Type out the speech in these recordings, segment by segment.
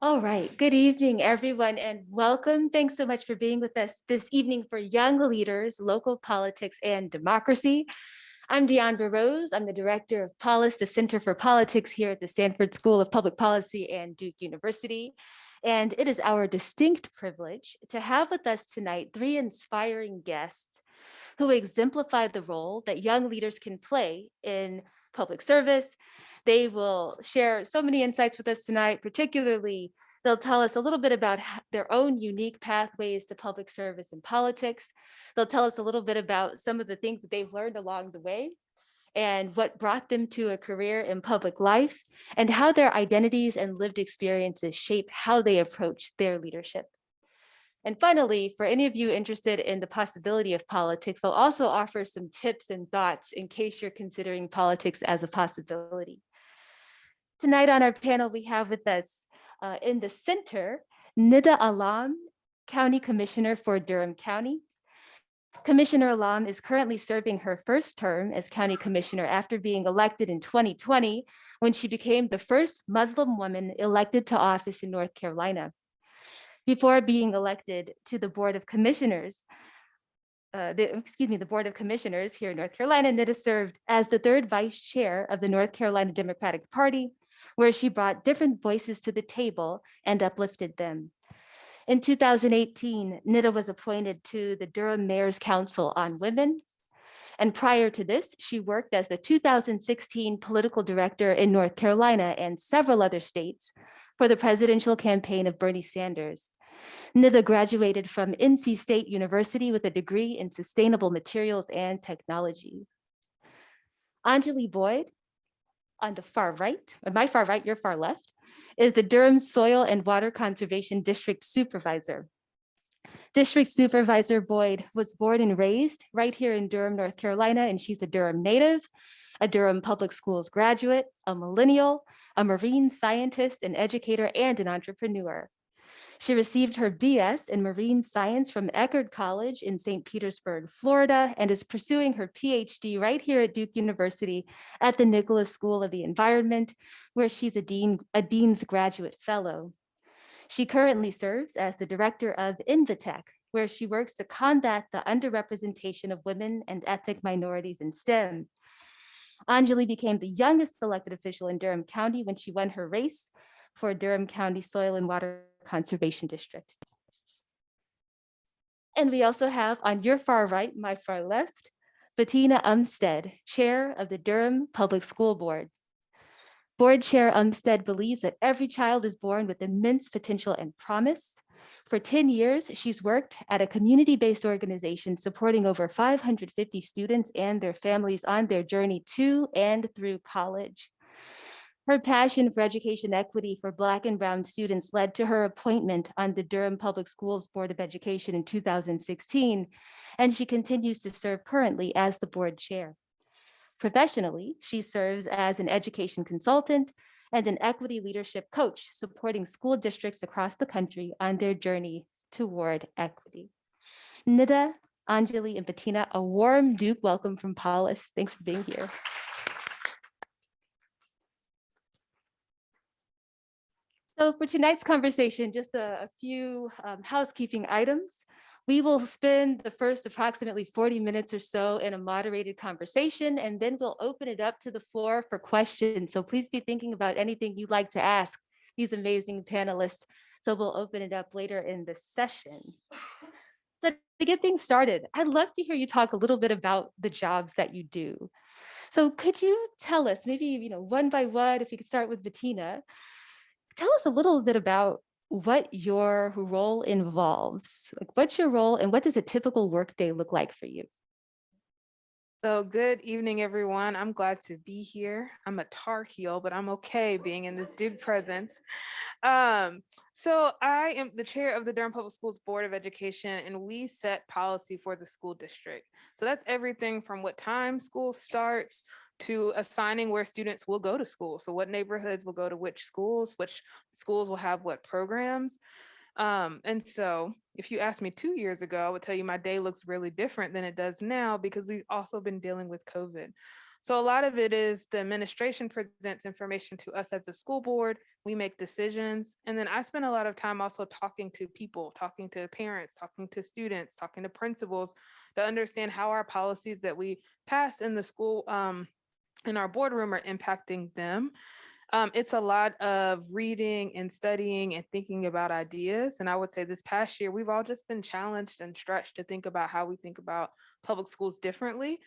All right, good evening, everyone, and welcome. Thanks so much for being with us this evening for Young Leaders, Local Politics and Democracy. I'm Deandra Rose. I'm the director of Polis, the Center for Politics here at the Stanford School of Public Policy and Duke University. And it is our distinct privilege to have with us tonight 3 inspiring guests who exemplify the role that young leaders can play in public service. They will share so many insights with us tonight. Particularly, they'll tell us a little bit about their own unique pathways to public service and politics. They'll tell us a little bit about some of the things that they've learned along the way and what brought them to a career in public life, and how their identities and lived experiences shape how they approach their leadership. And finally, for any of you interested in the possibility of politics, they'll also offer some tips and thoughts in case you're considering politics as a possibility. Tonight on our panel, we have with us in the center, Nida Allam, County Commissioner for Durham County. Commissioner Allam is currently serving her first term as County Commissioner after being elected in 2020, when she became the first Muslim woman elected to office in North Carolina. Before being elected to the Board of Commissioners, the Board of Commissioners here in North Carolina, Nida served as the 3rd Vice Chair of the North Carolina Democratic Party, where she brought different voices to the table and uplifted them. In 2018, Nida was appointed to the Durham Mayor's Council on Women. And prior to this, she worked as the 2016 political director in North Carolina and several other states for the presidential campaign of Bernie Sanders. Nida graduated from NC State University with a degree in sustainable materials and technology. Anjali Boyd, on the far right, on my far right, your far left, is the Durham Soil and Water Conservation District Supervisor. District Supervisor Boyd was born and raised right here in Durham, North Carolina, and she's a Durham native, a Durham Public Schools graduate, a millennial, a marine scientist, an educator, and an entrepreneur. She received her BS in marine science from Eckerd College in St. Petersburg, Florida, and is pursuing her PhD right here at Duke University at the Nicholas School of the Environment, where she's a Dean's Graduate Fellow. She currently serves as the director of Invitech, where she works to combat the underrepresentation of women and ethnic minorities in STEM. Anjali became the youngest elected official in Durham County when she won her race for Durham County Soil and Water Conservation District. And we also have on your far right, my far left, Bettina Umstead, Chair of the Durham Public School Board. Board Chair Umstead believes that every child is born with immense potential and promise. For 10 years, she's worked at a community-based organization supporting over 550 students and their families on their journey to and through college. Her passion for education equity for Black and Brown students led to her appointment on the Durham Public Schools Board of Education in 2016, and she continues to serve currently as the board chair. Professionally, she serves as an education consultant and an equity leadership coach, supporting school districts across the country on their journey toward equity. Nida, Anjali, and Bettina, a warm Duke welcome from Polis. Thanks for being here. So for tonight's conversation, just a few housekeeping items. We will spend the first approximately 40 minutes or so in a moderated conversation, and then we'll open it up to the floor for questions. So please be thinking about anything you'd like to ask these amazing panelists. So we'll open it up later in the session. So to get things started, I'd love to hear you talk a little bit about the jobs that you do. So could you tell us, maybe one by one, if we could start with Bettina, tell us a little bit about what your role involves. Like, what's your role and what does a typical workday look like for you? So good evening, everyone. I'm glad to be here. I'm a Tar Heel, but I'm okay being in this Duke presence. So I am the chair of the Durham Public Schools Board of Education, and we set policy for the school district. So that's everything from what time school starts to assigning where students will go to school. So what neighborhoods will go to which schools will have what programs. And so if you asked me 2 years ago, I would tell you my day looks really different than it does now because we've also been dealing with COVID. So a lot of it is the administration presents information to us as a school board, we make decisions. And then I spend a lot of time also talking to people, talking to parents, talking to students, talking to principals to understand how our policies that we pass in the school in our boardroom are impacting them. It's a lot of reading and studying and thinking about ideas. And I would say this past year, we've all just been challenged and stretched to think about how we think about public schools differently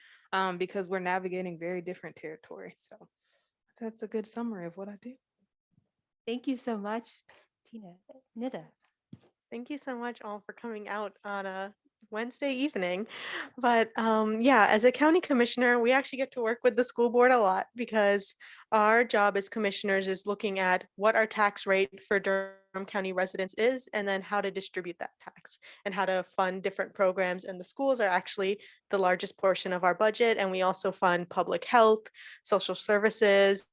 because we're navigating very different territory. So that's a good summary of what I do. Thank you so much, Tina. Nida. Thank you so much all for coming out on a Wednesday evening. But yeah, as a county commissioner, we actually get to work with the school board a lot because our job as commissioners is looking at what our tax rate for Durham County residents is, and then how to distribute that tax and how to fund different programs. And the schools are actually the largest portion of our budget. And we also fund public health, social services,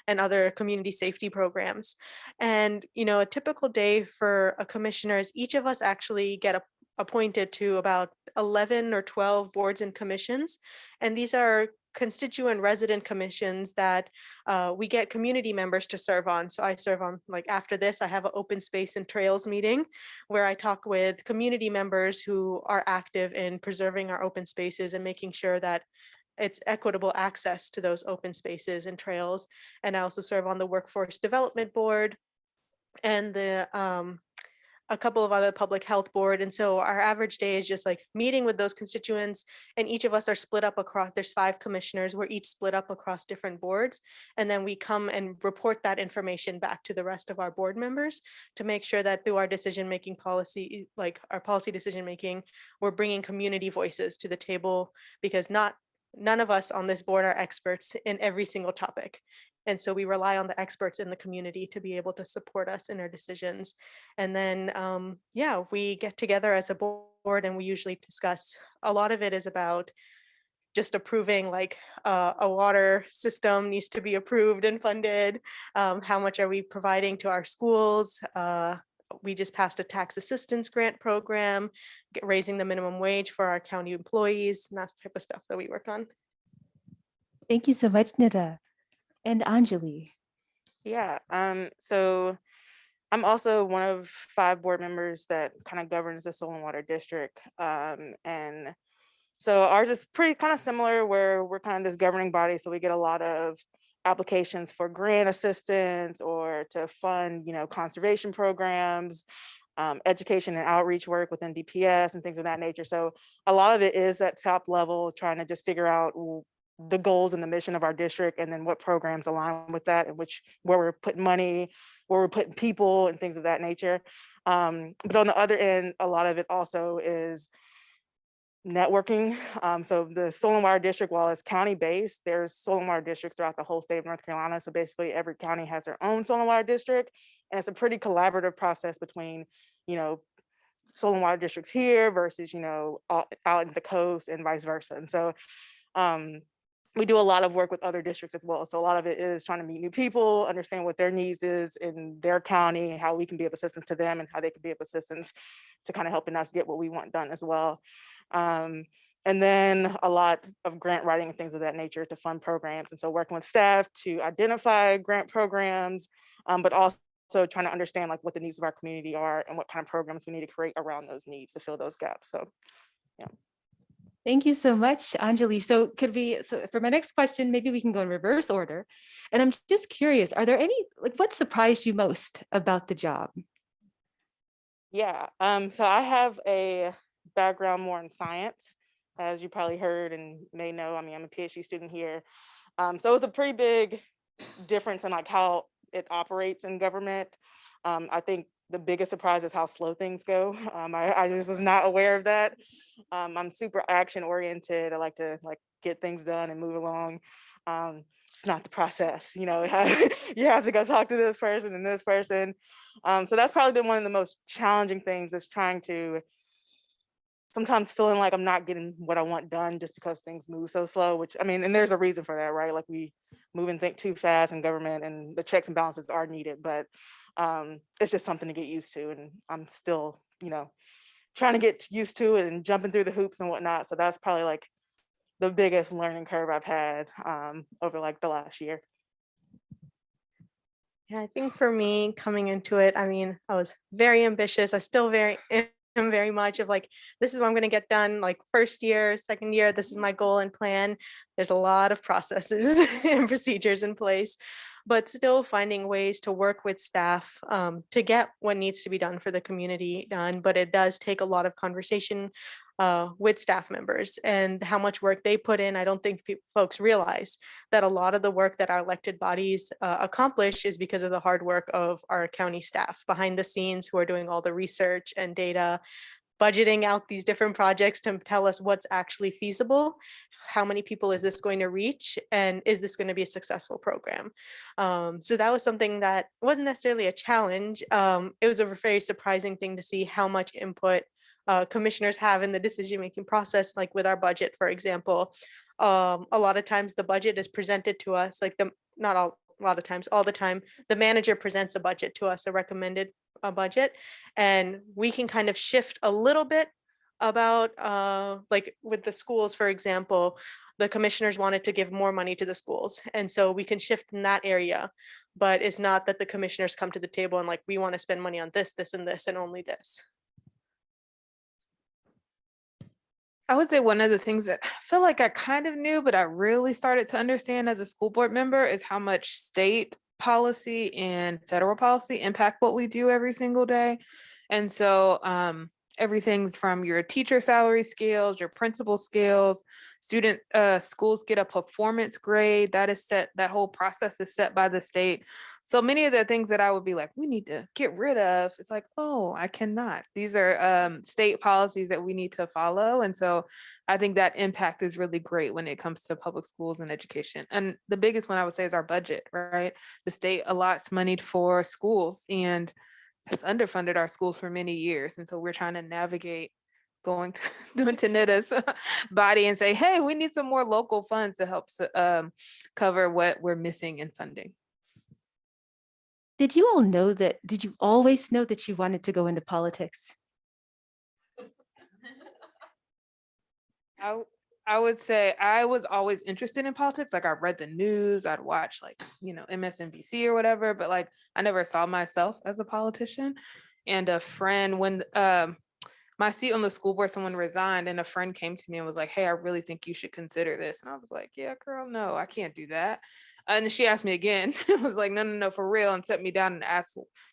and other community safety programs. And, you know, a typical day for a commissioner is each of us actually get appointed to about 11 or 12 boards and commissions. And these are constituent resident commissions that we get community members to serve on. So I serve on, like after this, I have an open space and trails meeting where I talk with community members who are active in preserving our open spaces and making sure that it's equitable access to those open spaces and trails. And I also serve on the Workforce Development Board and the a couple of other public health board. And so our average day is just like meeting with those constituents, and each of us are split up across, there's 5 commissioners, we're each split up across different boards. And then we come and report that information back to the rest of our board members to make sure that through our decision-making policy, like our policy decision-making, we're bringing community voices to the table, because none of us on this board are experts in every single topic. And so we rely on the experts in the community to be able to support us in our decisions. And then, yeah, we get together as a board and we usually discuss, a lot of it is about just approving, like a water system needs to be approved and funded. How much are we providing to our schools? We just passed a tax assistance grant program, raising the minimum wage for our county employees, and that's the type of stuff that we work on. Thank you so much, Nida. And Anjali. Yeah, so I'm also one of 5 board members that kind of governs the Soil and Water District. And so ours is pretty kind of similar, where we're kind of this governing body. So we get a lot of applications for grant assistance or to fund, you know, conservation programs, education and outreach work within DPS and things of that nature. So a lot of it is at top level, trying to just figure out the goals and the mission of our district, and then what programs align with that, and where we're putting money, where we're putting people and things of that nature. But on the other end, a lot of it also is networking. So the Soil and Water District, while it's county based, there's Soil and Water districts throughout the whole state of North Carolina. So basically every county has their own Soil and Water District. And it's a pretty collaborative process between, you know, Soil and Water districts here versus, you know, out in the coast and vice versa. And so we do a lot of work with other districts as well. So a lot of it is trying to meet new people, understand what their needs is in their county, how we can be of assistance to them, and how they can be of assistance to kind of helping us get what we want done as well. And then a lot of grant writing and things of that nature to fund programs. And so working with staff to identify grant programs, but also trying to understand like what the needs of our community are and what kind of programs we need to create around those needs to fill those gaps. So, yeah. Thank you so much, Anjali. So for my next question, maybe we can go in reverse order. And I'm just curious, are there any, like, what surprised you most about the job? Yeah, so I have a background more in science, as you probably heard and may know. I mean, I'm a PhD student here. So it was a pretty big difference in like how it operates in government. I think the biggest surprise is how slow things go. I just was not aware of that. I'm super action oriented. I like to get things done and move along. It's not the process, you know, you have to go talk to this person and this person. So that's probably been one of the most challenging things, is trying to sometimes feeling like I'm not getting what I want done just because things move so slow, which, I mean, and there's a reason for that, right? Like we move and think too fast in government, and the checks and balances are needed, but it's just something to get used to. And I'm still, trying to get used to it and jumping through the hoops and whatnot. So that's probably like the biggest learning curve I've had over like the last year. Yeah, I think for me coming into it, I mean, I was very ambitious. I still am very much of like, this is what I'm going to get done. Like first year, second year, this is my goal and plan. There's a lot of processes and procedures in place, but still finding ways to work with staff to get what needs to be done for the community done. But it does take a lot of conversation with staff members and how much work they put in. I don't think folks realize that a lot of the work that our elected bodies accomplish is because of the hard work of our county staff behind the scenes who are doing all the research and data, budgeting out these different projects to tell us what's actually feasible. How many people is this going to reach? And is this going to be a successful program? So that was something that wasn't necessarily a challenge. It was a very surprising thing to see how much input commissioners have in the decision-making process, like with our budget, for example. A lot of times the budget is presented to us, like not all, a lot of times, all the time, the manager presents a budget to us, a recommended budget, and we can kind of shift a little bit about like with the schools, for example, the commissioners wanted to give more money to the schools. And so we can shift in that area, but it's not that the commissioners come to the table and like, we want to spend money on this, this, and this, and only this. I would say one of the things that I feel like I kind of knew, but I really started to understand as a school board member is how much state policy and federal policy impact what we do every single day. And so everything's from your teacher salary scales, your principal scales, schools get a performance grade that is set, that whole process is set by the state. So many of the things that I would be like, we need to get rid of, it's like, oh, I cannot. These are state policies that we need to follow. And so I think that impact is really great when it comes to public schools and education. And the biggest one I would say is our budget, right? The state allots money for schools and has underfunded our schools for many years. And so we're trying to navigate going to Nida's body and say, hey, we need some more local funds to help cover what we're missing in funding. Did you always know that you wanted to go into politics? I would say I was always interested in politics. Like I read the news, I'd watch like, MSNBC or whatever, but like I never saw myself as a politician. And a friend, when my seat on the school board, someone resigned and a friend came to me and was like, hey, I really think you should consider this. And I was like, yeah, girl, no, I can't do that. And she asked me again. I was like, no, for real, and set me down and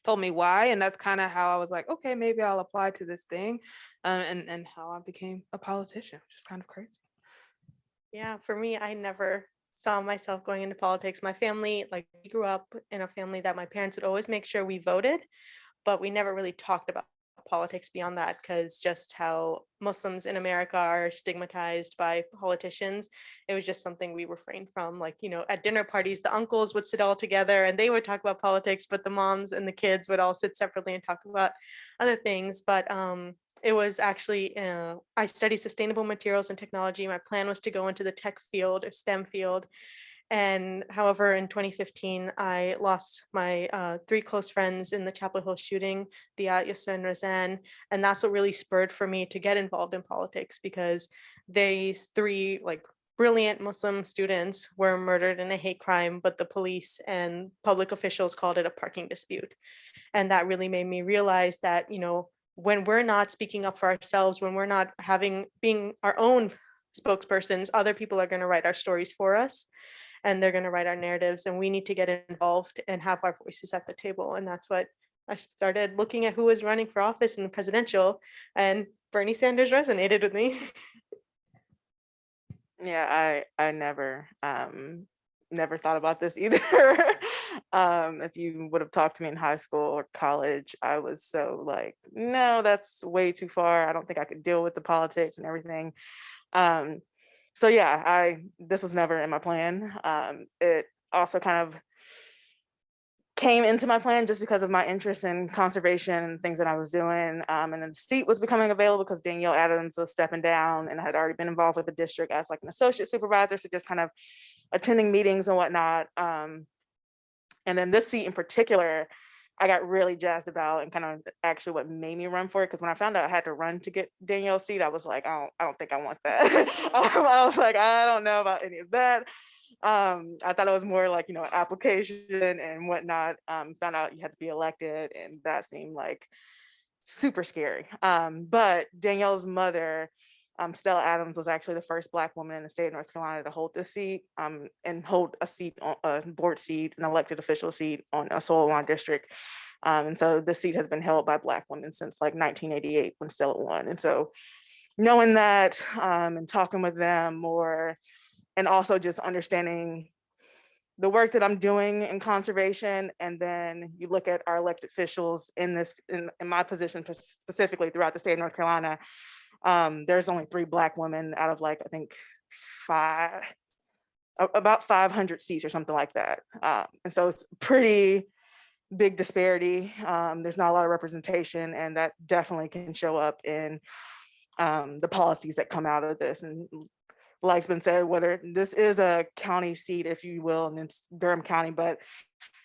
told me why. And that's kind of how I was like, okay, maybe I'll apply to this thing, and how I became a politician, which is kind of crazy. Yeah, for me, I never saw myself going into politics. My family, like we grew up in a family that my parents would always make sure we voted, but we never really talked about politics beyond that, because just how Muslims in America are stigmatized by politicians. It was just something we refrained from. Like, at dinner parties, the uncles would sit all together and they would talk about politics, but the moms and the kids would all sit separately and talk about other things. But it was actually, I studied sustainable materials and technology. My plan was to go into the tech field or STEM field. And however, in 2015, I lost my 3 close friends in the Chapel Hill shooting, Dia, Yusra, and Razan. And that's what really spurred for me to get involved in politics, because these 3 like brilliant Muslim students were murdered in a hate crime, but the police and public officials called it a parking dispute. And that really made me realize that, when we're not speaking up for ourselves, when we're not being our own spokespersons, other people are going to write our stories for us. And they're going to write our narratives, and we need to get involved and have our voices at the table. And that's what I started looking at, who was running for office in the presidential, and Bernie Sanders resonated with me. Yeah, I never thought about this either. If you would have talked to me in high school or college, I was so like, no, that's way too far. I don't think I could deal with the politics and everything. So yeah, this was never in my plan. It also kind of came into my plan just because of my interest in conservation and things that I was doing. And then the seat was becoming available because Danielle Adams was stepping down and had already been involved with the district as like an associate supervisor. So just kind of attending meetings and whatnot. And then this seat in particular, I got really jazzed about, and kind of actually what made me run for it. Because when I found out I had to run to get Danielle's seat, I was like, I don't think I want that. I was like, I don't know about any of that. I thought it was more like, application and whatnot. Found out you had to be elected, and that seemed like super scary. But Danielle's mother, Stella Adams, was actually the first Black woman in the state of North Carolina to hold this seat, and hold a seat on a board seat, an elected official seat on a Solon district. And so this seat has been held by Black women since like 1988 when Stella won. And so knowing that, and talking with them more, and also just understanding the work that I'm doing in conservation, and then you look at our elected officials in my position specifically throughout the state of North Carolina, there's only 3 Black women out of like, I think about 500 seats or something like that. And so it's pretty big disparity. There's not a lot of representation, and that definitely can show up in the policies that come out of this. And like's been said, whether this is a county seat, if you will, and it's Durham County, but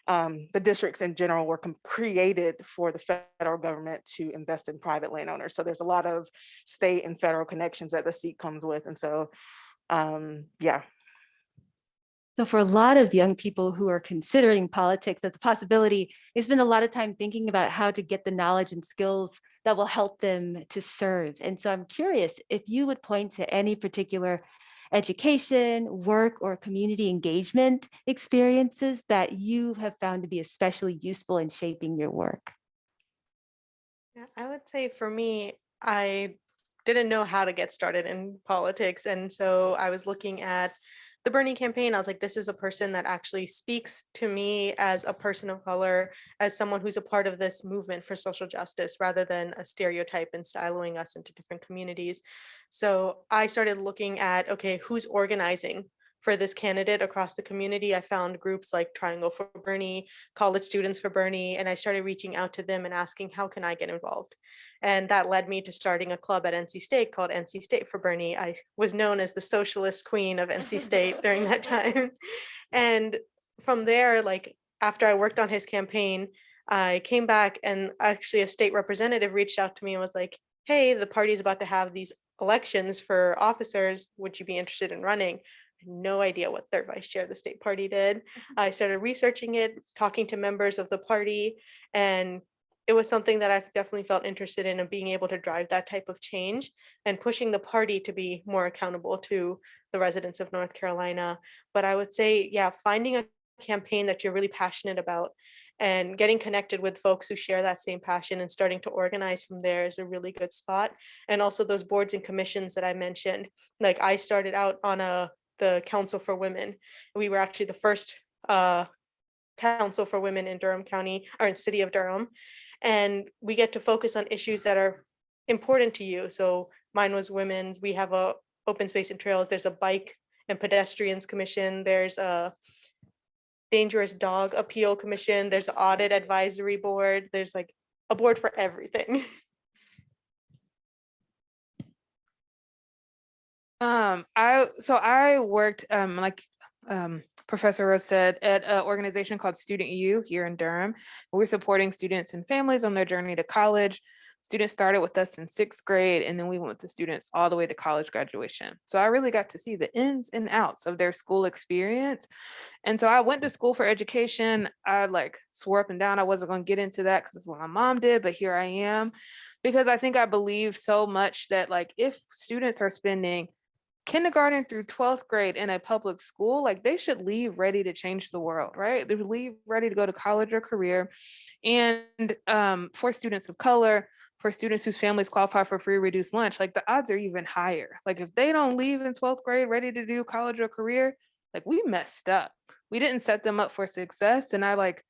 the districts in general were created for the federal government to invest in private landowners. So there's a lot of state and federal connections that the seat comes with. And so, yeah. So for a lot of young people who are considering politics as a possibility, they spend a lot of time thinking about how to get the knowledge and skills that will help them to serve. And so I'm curious if you would point to any particular education, work, or community engagement experiences that you have found to be especially useful in shaping your work. Yeah, I would say for me, I didn't know how to get started in politics. And so I was looking at the Bernie campaign. I was like, this is a person that actually speaks to me as a person of color, as someone who's a part of this movement for social justice, rather than a stereotype and siloing us into different communities. So I started looking at, okay, who's organizing for this candidate across the community. I found groups like Triangle for Bernie, College Students for Bernie, and I started reaching out to them and asking, how can I get involved? And that led me to starting a club at NC State called NC State for Bernie. I was known as the socialist queen of NC State during that time. And from there, like after I worked on his campaign, I came back, and actually a state representative reached out to me and was like, hey, the party's about to have these elections for officers. Would you be interested in running? No idea what third vice chair of the state party did. I started researching it, talking to members of the party, and it was something that I definitely felt interested in, and being able to drive that type of change and pushing the party to be more accountable to the residents of North Carolina. But I would say, yeah, finding a campaign that you're really passionate about and getting connected with folks who share that same passion and starting to organize from there is a really good spot. And also those boards and commissions that I mentioned, like I started out on the Council for Women. We were actually the first council for women in Durham County, or in city of Durham. And we get to focus on issues that are important to you. So mine was women's. We have a open space and trails. There's a bike and pedestrians commission. There's a dangerous dog appeal commission. There's an audit advisory board. There's like a board for everything. I worked like Professor Rose said, at an organization called Student U here in Durham. We're supporting students and families on their journey to college. Students started with us in 6th grade, and then we went with the students all the way to college graduation. So I really got to see the ins and outs of their school experience. And so I went to school for education. I like swore up and down I wasn't going to get into that because it's what my mom did, but here I am, because I think I believe so much that like if students are spending kindergarten through 12th grade in a public school, like they should leave ready to change the world, right? They would leave ready to go to college or career. And for students of color, for students whose families qualify for free reduced lunch, like the odds are even higher. Like if they don't leave in 12th grade ready to do college or career, like we messed up. We didn't set them up for success. And I like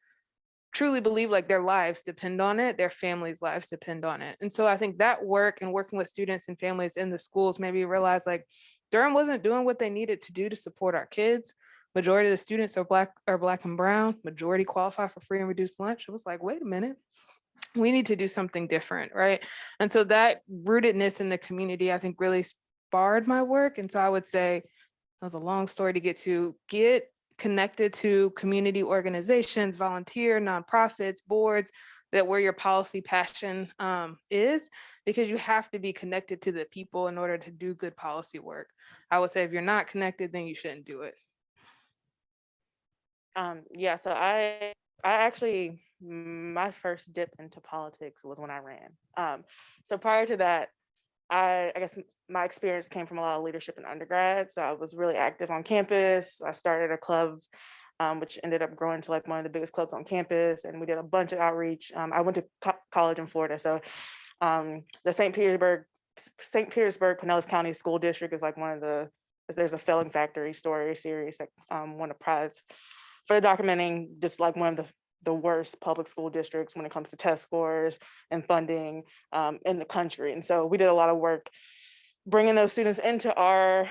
truly believe like their lives depend on it, their families' lives depend on it. And so I think that work and working with students and families in the schools made me realize like Durham wasn't doing what they needed to do to support our kids. majority of the students are black and brown, majority qualify for free and reduced lunch. It was like, wait a minute, we need to do something different, right? And so that rootedness in the community, I think, really sparred my work. And so I would say that was a long story to get connected to community organizations, volunteer, nonprofits, boards, that where your policy passion is, because you have to be connected to the people in order to do good policy work. I would say if you're not connected, then you shouldn't do it. Yeah, so I actually, my first dip into politics was when I ran. So prior to that, I guess my experience came from a lot of leadership in undergrad. So I was really active on campus. I started a club, which ended up growing to like one of the biggest clubs on campus, and we did a bunch of outreach. I went to college in Florida, so the St. Petersburg, Pinellas County School District is like there's a Failing Factory story series that won a prize for documenting just like one of the worst public school districts when it comes to test scores and funding in the country. And so we did a lot of work bringing those students into our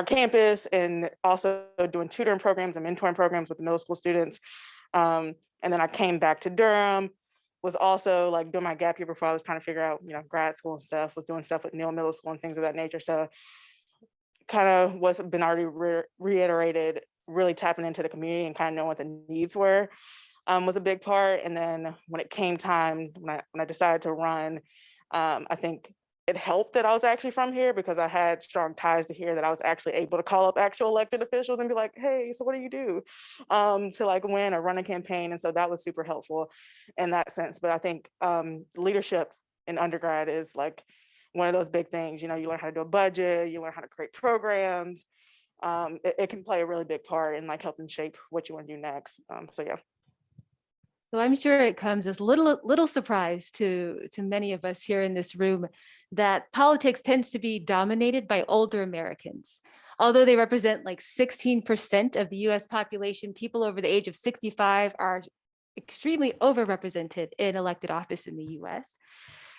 campus, and also doing tutoring programs and mentoring programs with the middle school students. And then I came back to Durham, was also like doing my gap year before I was trying to figure out, grad school and stuff, was doing stuff with Neal Middle School and things of that nature. So kind of what's been already reiterated, really tapping into the community and kind of knowing what the needs were was a big part. And then when it came time, when I decided to run, I think it helped that I was actually from here, because I had strong ties to here, that I was actually able to call up actual elected officials and be like, hey, so what do you do to like win or run a campaign? And so that was super helpful in that sense. But I think leadership in undergrad is like one of those big things. You learn how to do a budget, you learn how to create programs. It can play a really big part in like helping shape what you want to do next. So yeah. So I'm sure it comes as little surprise to many of us here in this room that politics tends to be dominated by older Americans. Although they represent like 16% of the US population, people over the age of 65 are extremely overrepresented in elected office in the US.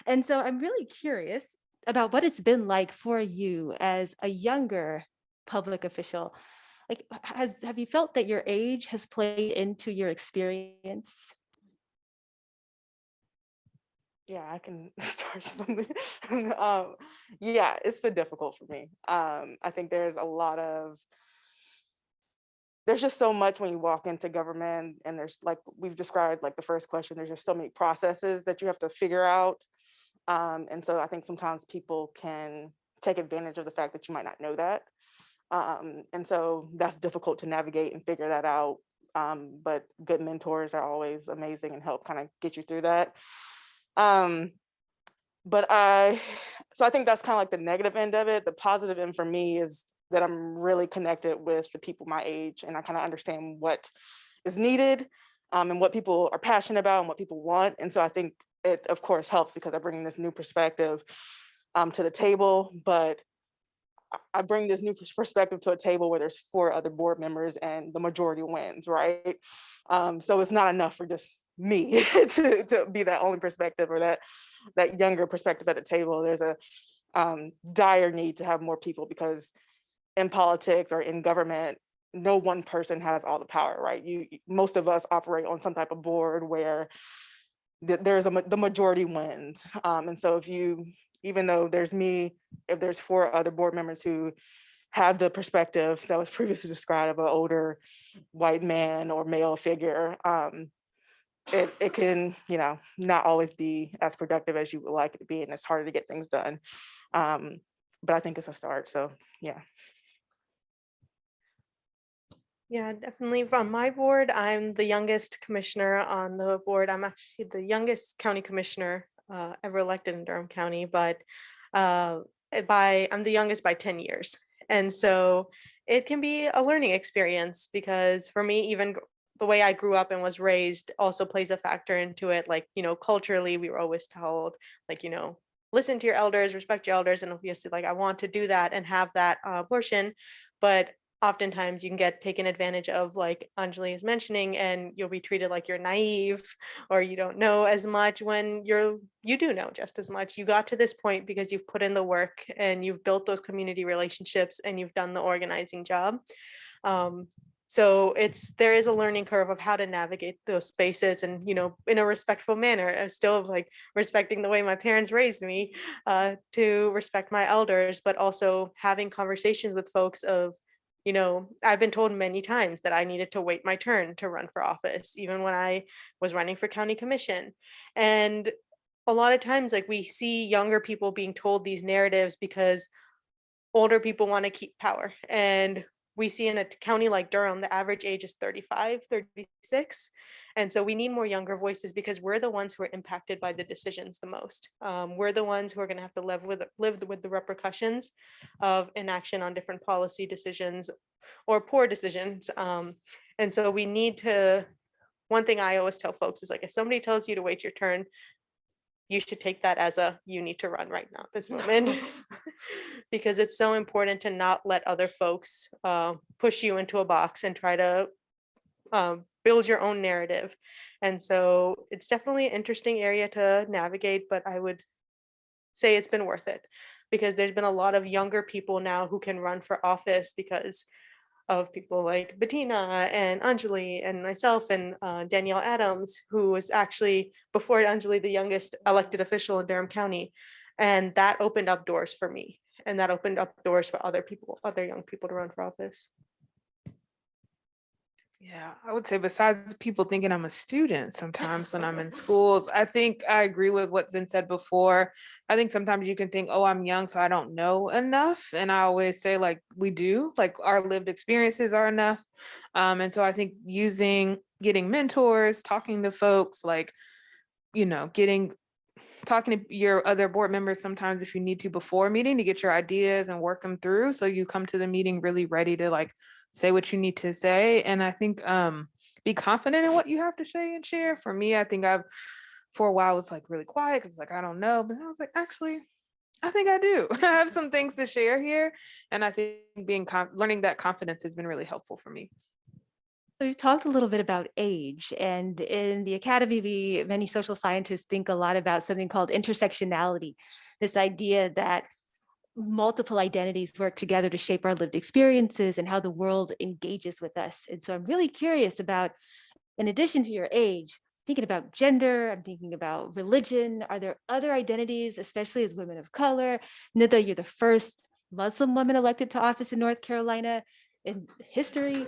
And so I'm really curious about what it's been like for you as a younger public official. Like, have you felt that your age has played into your experience? Yeah, I can start something. Yeah, it's been difficult for me. I think there's just so much when you walk into government, and there's, like we've described, like the first question, there's just so many processes that you have to figure out. And so I think sometimes people can take advantage of the fact that you might not know that. And so that's difficult to navigate and figure that out. But good mentors are always amazing and help kind of get you through that. So I think that's kind of like the negative end of it. The positive end for me is that I'm really connected with the people my age, and I kind of understand what is needed, and what people are passionate about and what people want. And so I think it of course helps, because I bring this new perspective to the table, but I bring this new perspective to a table where there's 4 other board members and the majority wins, right? So it's not enough for just me to be that only perspective, or that younger perspective at the table. There's a dire need to have more people, because in politics or in government, no one person has all the power, right? Most of us operate on some type of board where the majority wins. And so even though there's me, if there's 4 other board members who have the perspective that was previously described of an older white man or male figure, it can, not always be as productive as you would like it to be, and it's harder to get things done. But I think it's a start. So yeah. Yeah, definitely. From my board, I'm the youngest commissioner on the board. I'm actually the youngest county commissioner ever elected in Durham County, but I'm the youngest by 10 years. And so it can be a learning experience, because for me, even the way I grew up and was raised also plays a factor into it. Like, culturally, we were always told, like, listen to your elders, respect your elders. And obviously, like, I want to do that and have that portion. But oftentimes you can get taken advantage of, like Anjali is mentioning, and you'll be treated like you're naive or you don't know as much, when you do know just as much. You got to this point because you've put in the work and you've built those community relationships and you've done the organizing job. So there is a learning curve of how to navigate those spaces and, in a respectful manner, and still like respecting the way my parents raised me, to respect my elders, but also having conversations with folks of, I've been told many times that I needed to wait my turn to run for office, even when I was running for county commission. And a lot of times, like, we see younger people being told these narratives because older people want to keep power. And we see in a county like Durham, the average age is 35, 36. And so we need more younger voices because we're the ones who are impacted by the decisions the most. We're the ones who are going to have to live with the repercussions of inaction on different policy decisions or poor decisions. And so we need to, one thing I always tell folks is like, if somebody tells you to wait your turn, you should take that as you need to run right now at this moment. Because it's so important to not let other folks push you into a box and try to build your own narrative. And so it's definitely an interesting area to navigate, but I would say it's been worth it because there's been a lot of younger people now who can run for office because of people like Bettina and Anjali and myself and Danielle Adams, who was actually, before Anjali, the youngest elected official in Durham County. And that opened up doors for me. And that opened up doors for other people, other young people to run for office. Yeah, I would say besides people thinking I'm a student sometimes when I'm in schools, I think I agree with what's been said before. I think sometimes you can think, oh, I'm young, so I don't know enough. And I always say, like, we do, like our lived experiences are enough. And so I think getting mentors, talking to folks, like, talking to your other board members sometimes if you need to before a meeting to get your ideas and work them through. So you come to the meeting really ready to like say what you need to say. And I think be confident in what you have to say and share. For me, I think for a while was like really quiet because like I don't know, but I was like, actually, I think I do. I have some things to share here. And I think learning that confidence has been really helpful for me. So you talked a little bit about age, and in the academy, many social scientists think a lot about something called intersectionality, this idea that multiple identities work together to shape our lived experiences and how the world engages with us. And so I'm really curious about, in addition to your age, thinking about gender, I'm thinking about religion. Are there other identities, especially as women of color? Nida, you're the first Muslim woman elected to office in North Carolina in history.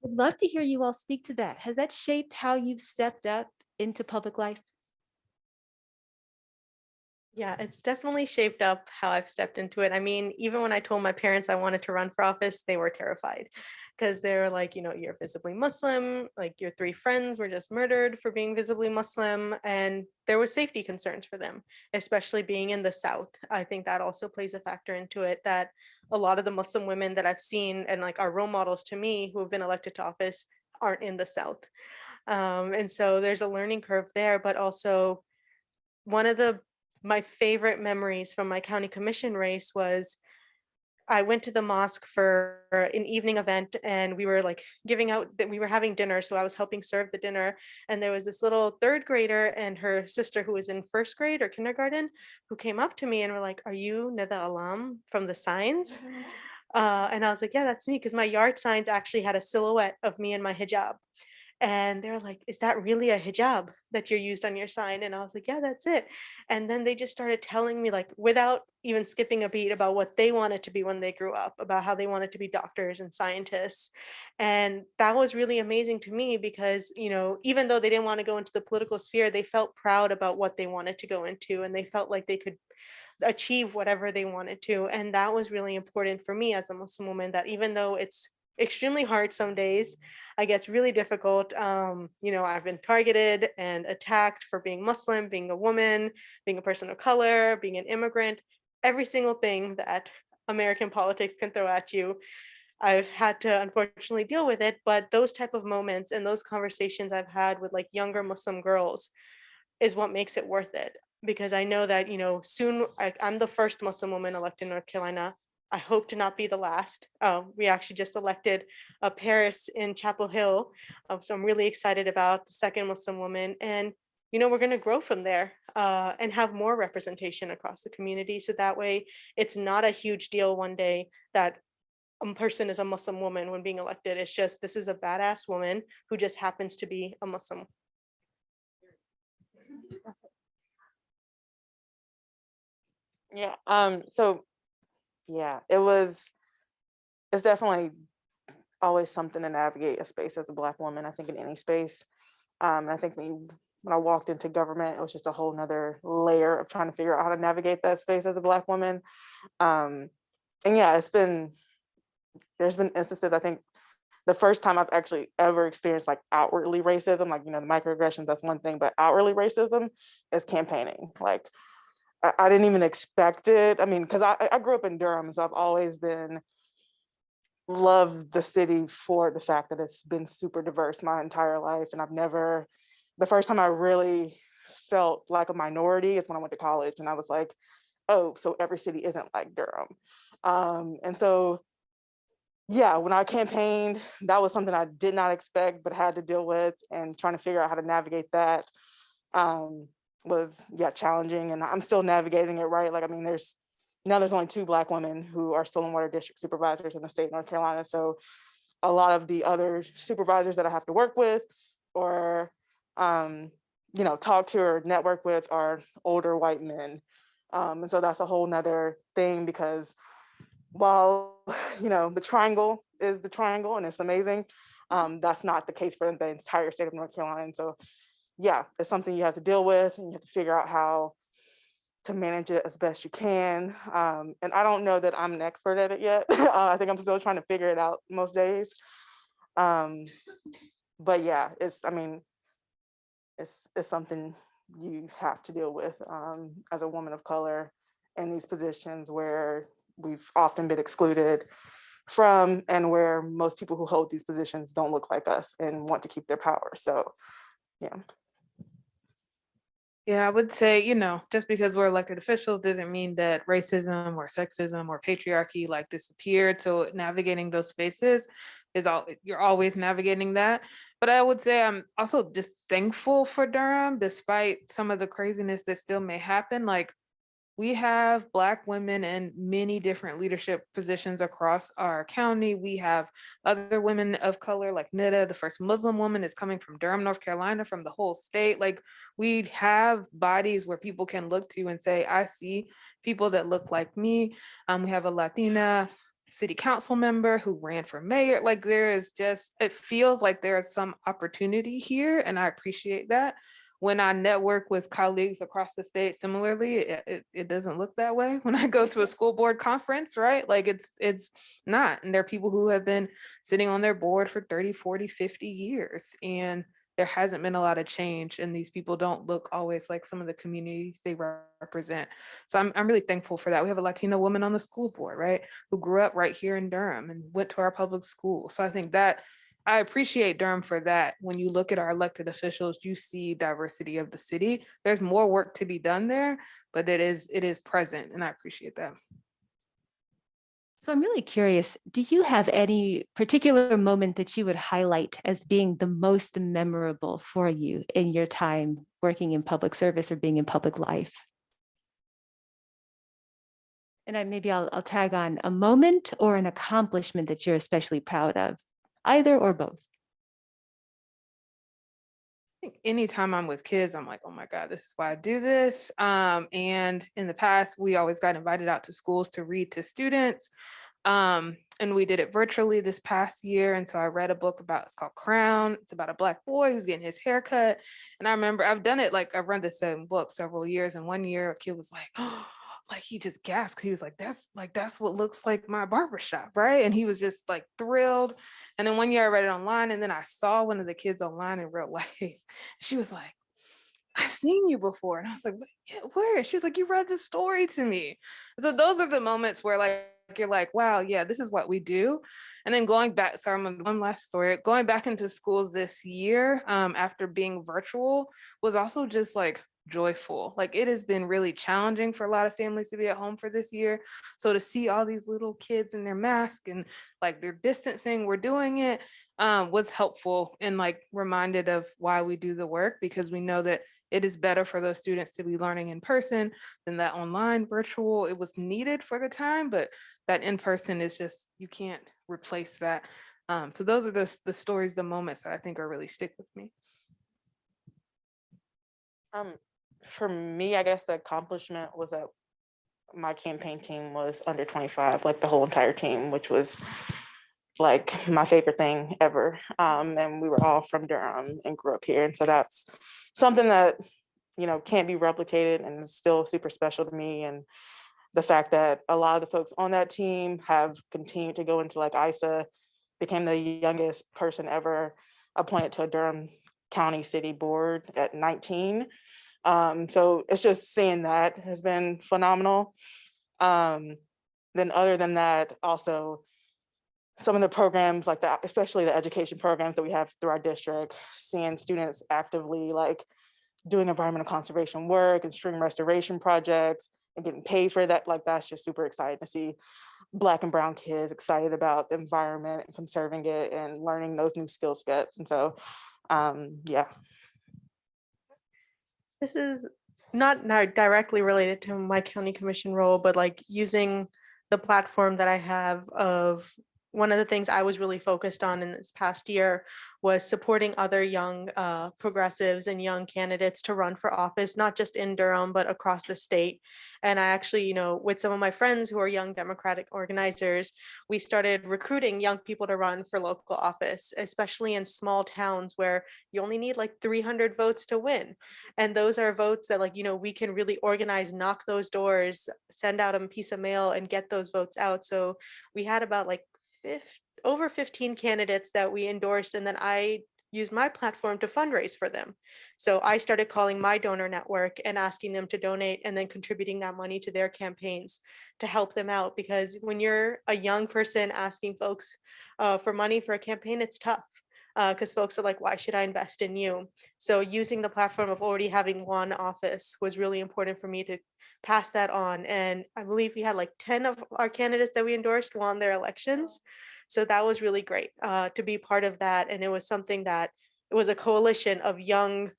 Would love to hear you all speak to that. Has that shaped how you've stepped up into public life? Yeah, it's definitely shaped up how I've stepped into it. I mean, even when I told my parents I wanted to run for office, they were terrified because they were like, you're visibly Muslim, like your 3 friends were just murdered for being visibly Muslim. And there was safety concerns for them, especially being in the South. I think that also plays a factor into it, that a lot of the Muslim women that I've seen and like are role models to me who have been elected to office aren't in the South. And so there's a learning curve there, but also one of my favorite memories from my county commission race was I went to the mosque for an evening event and we were like we were having dinner. So I was helping serve the dinner. And there was this little 3rd grader and her sister who was in 1st grade or kindergarten who came up to me and were like, "Are you Nida Allam from the signs?" And I was like, "Yeah, that's me." Because my yard signs actually had a silhouette of me in my hijab. And they're like, "Is that really a hijab that you're used on your sign?" And I was like, "Yeah, that's it." And then they just started telling me, like, without even skipping a beat, about what they wanted to be when they grew up, about how they wanted to be doctors and scientists. And that was really amazing to me because, even though they didn't want to go into the political sphere, they felt proud about what they wanted to go into and they felt like they could achieve whatever they wanted to. And that was really important for me as a Muslim woman, that even though it's extremely hard some days, I gets really difficult. I've been targeted and attacked for being Muslim, being a woman, being a person of color, being an immigrant, every single thing that American politics can throw at you. I've had to unfortunately deal with it, but those type of moments and those conversations I've had with like younger Muslim girls is what makes it worth it. Because I know that, soon I'm the first Muslim woman elected in North Carolina. I hope to not be the last. We actually just elected Paris in Chapel Hill. So I'm really excited about the 2nd Muslim woman. And we're going to grow from there and have more representation across the community. So that way it's not a huge deal one day that a person is a Muslim woman when being elected. It's just, this is a badass woman who just happens to be a Muslim. Yeah. So yeah, it's definitely always something to navigate a space as a Black woman, I think, in any space. I think when I walked into government, it was just a whole nother layer of trying to figure out how to navigate that space as a Black woman. And yeah, there's been instances, I think the first time I've actually ever experienced like outwardly racism, like, the microaggressions, that's one thing, but outwardly racism is campaigning. Like, I didn't even expect it. I mean, because I grew up in Durham, so I've always loved the city for the fact that it's been super diverse my entire life. And the first time I really felt like a minority is when I went to college, and I was like, oh, so every city isn't like Durham. And so, yeah, when I campaigned, that was something I did not expect, but had to deal with, and trying to figure out how to navigate that was, yeah, challenging. And I'm still navigating it, right? Like, I mean, there's only 2 Black women who are stolen water district supervisors in the state of North Carolina. So a lot of the other supervisors that I have to work with or, talk to or network with are older white men. And so that's a whole nother thing, because while, the triangle is the triangle and it's amazing, that's not the case for the entire state of North Carolina. And so, yeah, it's something you have to deal with, and you have to figure out how to manage it as best you can. And I don't know that I'm an expert at it yet. I think I'm still trying to figure it out most days. But yeah, it's something you have to deal with as a woman of color in these positions where we've often been excluded from, and where most people who hold these positions don't look like us and want to keep their power. So, yeah. Yeah, I would say, just because we're elected officials doesn't mean that racism or sexism or patriarchy like disappeared. So navigating those spaces you're always navigating that. But I would say I'm also just thankful for Durham, despite some of the craziness that still may happen. Like, we have Black women in many different leadership positions across our county. We have other women of color like Nida, the first Muslim woman, is coming from Durham, North Carolina, from the whole state. Like, we have bodies where people can look to and say, I see people that look like me. We have a Latina city council member who ran for mayor. Like, it feels like there is some opportunity here, and I appreciate that. When I network with colleagues across the state, similarly, it doesn't look that way. When I go to a school board conference, right? Like, it's not. And there are people who have been sitting on their board for 30, 40, 50 years. And there hasn't been a lot of change. And these people don't look always like some of the communities they represent. So I'm really thankful for that. We have a Latina woman on the school board, right? Who grew up right here in Durham and went to our public school. So I think that I appreciate Durham for that. When you look at our elected officials, you see diversity of the city. There's more work to be done there, but it is present, and I appreciate that. So I'm really curious, do you have any particular moment that you would highlight as being the most memorable for you in your time working in public service or being in public life? And maybe I'll tag on a moment or an accomplishment that you're especially proud of, either or both. I think anytime I'm with kids, I'm like, oh my God, this is why I do this. And in the past, we always got invited out to schools to read to students. And we did it virtually this past year. And so I read a book it's called Crown. It's about a Black boy who's getting his hair cut. And I remember I've done it, I've read the same book several years. And one year a kid was like, oh, he just gasped. He was like, that's what looks like my barbershop, right? And he was just thrilled. And then one year I read it online, and then I saw one of the kids online in real life. She was like, I've seen you before. And I was like, where? She was like, you read the story to me. So those are the moments where you're like, wow, yeah, this is what we do. And then going back, sorry, one last story, going back into schools this year after being virtual was also just joyful. It has been really challenging for a lot of families to be at home for this year. So to see all these little kids in their mask and they're distancing, we're doing it, was helpful and reminded of why we do the work, because we know that it is better for those students to be learning in person than that online virtual. It was needed for the time, but that in person is just, you can't replace that. So those are the stories, the moments that I think are really stick with me. For me, I guess the accomplishment was that my campaign team was under 25, like the whole entire team, which was like my favorite thing ever. And we were all from Durham and grew up here. And so that's something that, you know, can't be replicated and is still super special to me. And the fact that a lot of the folks on that team have continued to go into like ISA, became the youngest person ever appointed to a Durham County City Board at 19. So it's just seeing that has been phenomenal. Then other than that, also some of the programs like that, especially the education programs that we have through our district, seeing students actively like doing environmental conservation work and stream restoration projects and getting paid for that, like that's just super exciting to see Black and brown kids excited about the environment and conserving it and learning those new skill sets. And so, yeah. This is not directly related to my county commission role, but like using the platform that I have of one of the things I was really focused on in this past year was supporting other young progressives and young candidates to run for office, not just in Durham, but across the state. And I actually, you know, with some of my friends who are young Democratic organizers, we started recruiting young people to run for local office, especially in small towns where you only need like 300 votes to win. And those are votes that, like, you know, we can really organize, knock those doors, send out a piece of mail and get those votes out. So we had about like over 15 candidates that we endorsed, and then I used my platform to fundraise for them. So I started calling my donor network and asking them to donate and then contributing that money to their campaigns to help them out. Because when you're a young person asking folks for money for a campaign, it's tough because folks are like, why should I invest in you? So using the platform of already having one office was really important for me to pass that on. And I believe we had like 10 of our candidates that we endorsed won their elections. So that was really great to be part of that. And it was something that it was a coalition of young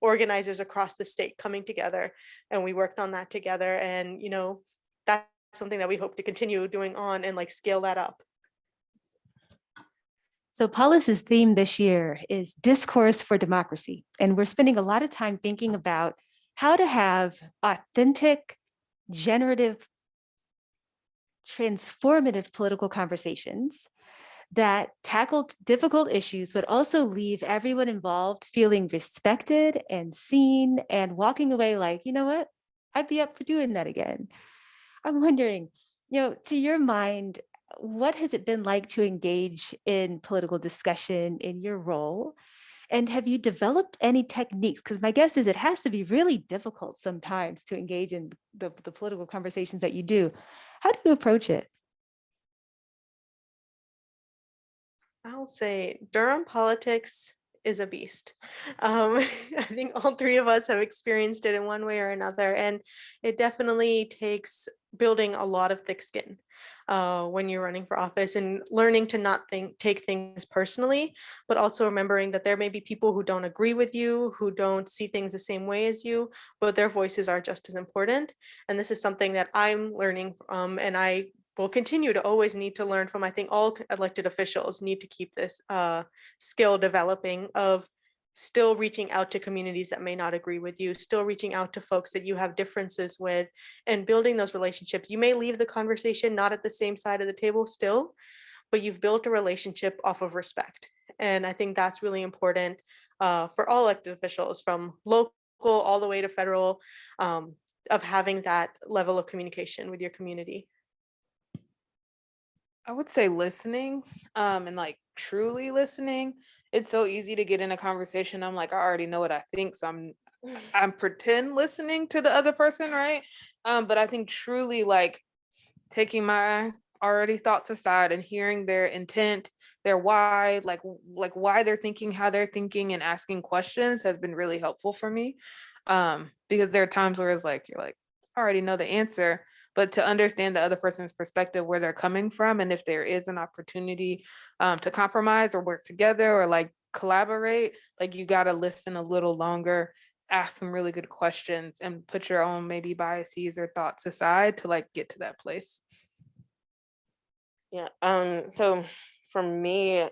organizers across the state coming together. And we worked on that together. And, you know, that's something that we hope to continue doing on and like scale that up. So Polis's theme this year is discourse for democracy. And we're spending a lot of time thinking about how to have authentic, generative, transformative political conversations that tackle difficult issues, but also leave everyone involved feeling respected and seen and walking away like, you know what, I'd be up for doing that again. I'm wondering, you know, to your mind, what has it been like to engage in political discussion in your role? And have you developed any techniques? Because my guess is it has to be really difficult sometimes to engage in the political conversations that you do. How do you approach it? I'll say Durham politics is a beast. I think all three of us have experienced it in one way or another, and it definitely takes building a lot of thick skin when you're running for office and learning to not take things personally, but also remembering that there may be people who don't agree with you, who don't see things the same way as you, but their voices are just as important. And this is something that I'm learning from, and I will continue to always need to learn from. I think all elected officials need to keep this skill developing of still reaching out to communities that may not agree with you, still reaching out to folks that you have differences with, and building those relationships. You may leave the conversation not at the same side of the table still, but you've built a relationship off of respect. And I think that's really important for all elected officials, from local all the way to federal, of having that level of communication with your community. I would say listening, and like truly listening. It's so easy to get in a conversation. I'm like, I already know what I think, so I'm pretend listening to the other person, right? But I think truly like taking my already thoughts aside and hearing their intent, their why, like why they're thinking, how they're thinking, and asking questions has been really helpful for me. Because there are times where it's like, you're like, I already know the answer, but to understand the other person's perspective, where they're coming from, and if there is an opportunity to compromise or work together or like collaborate, like you got to listen a little longer, ask some really good questions and put your own maybe biases or thoughts aside to like get to that place. Yeah. So for me,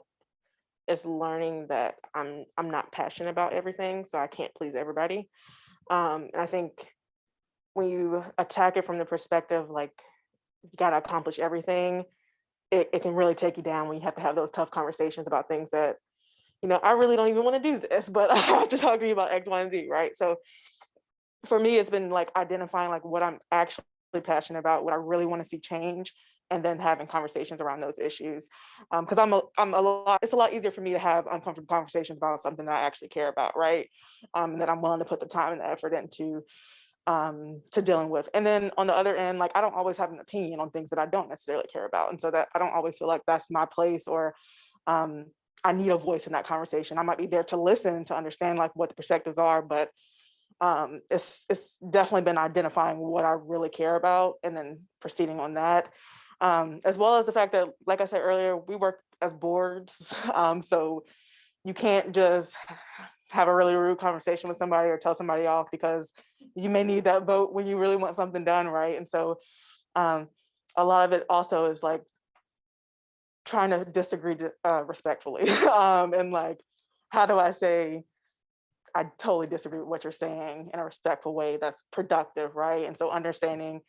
it's learning that I'm not passionate about everything, so I can't please everybody. And I think when you attack it from the perspective like you gotta accomplish everything, it can really take you down when you have to have those tough conversations about things that, I really don't even want to do this, but I have to talk to you about X, Y, and Z, right? So for me, it's been like identifying like what I'm actually passionate about, what I really want to see change, and then having conversations around those issues. Because it's a lot easier for me to have uncomfortable conversations about something that I actually care about, right? That I'm willing to put the time and the effort into to dealing with. And then on the other end, like I don't always have an opinion on things that I don't necessarily care about. And so that I don't always feel like that's my place or I need a voice in that conversation. I might be there to listen, to understand like what the perspectives are, but it's definitely been identifying what I really care about and then proceeding on that. As well as the fact that, like I said earlier, we work as boards. So you can't just have a really rude conversation with somebody or tell somebody off because you may need that vote when you really want something done, right? And so a lot of it also is like trying to disagree respectfully. And like, how do I say, I totally disagree with what you're saying in a respectful way that's productive, right? And so understanding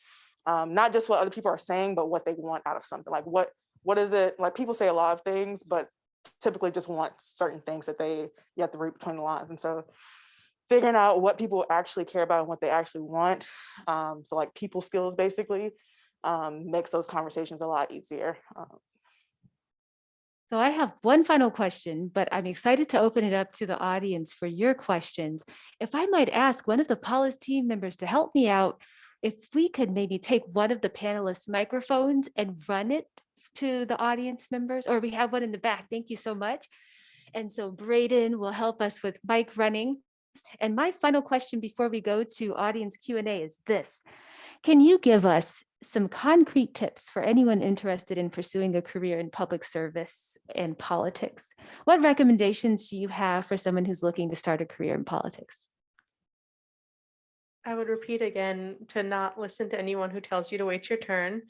not just what other people are saying, but what they want out of something. Like what is it? Like people say a lot of things, but typically just want certain things that you have to read between the lines. And so figuring out what people actually care about and what they actually want. So like people skills basically makes those conversations a lot easier. So I have one final question, but I'm excited to open it up to the audience for your questions. If I might ask one of the Polis team members to help me out, if we could maybe take one of the panelists' microphones and run it to the audience members, or we have one in the back. Thank you so much. And so Braden will help us with mic running. And my final question before we go to audience Q&A is this. Can you give us some concrete tips for anyone interested in pursuing a career in public service and politics? What recommendations do you have for someone who's looking to start a career in politics? I would repeat again to not listen to anyone who tells you to wait your turn.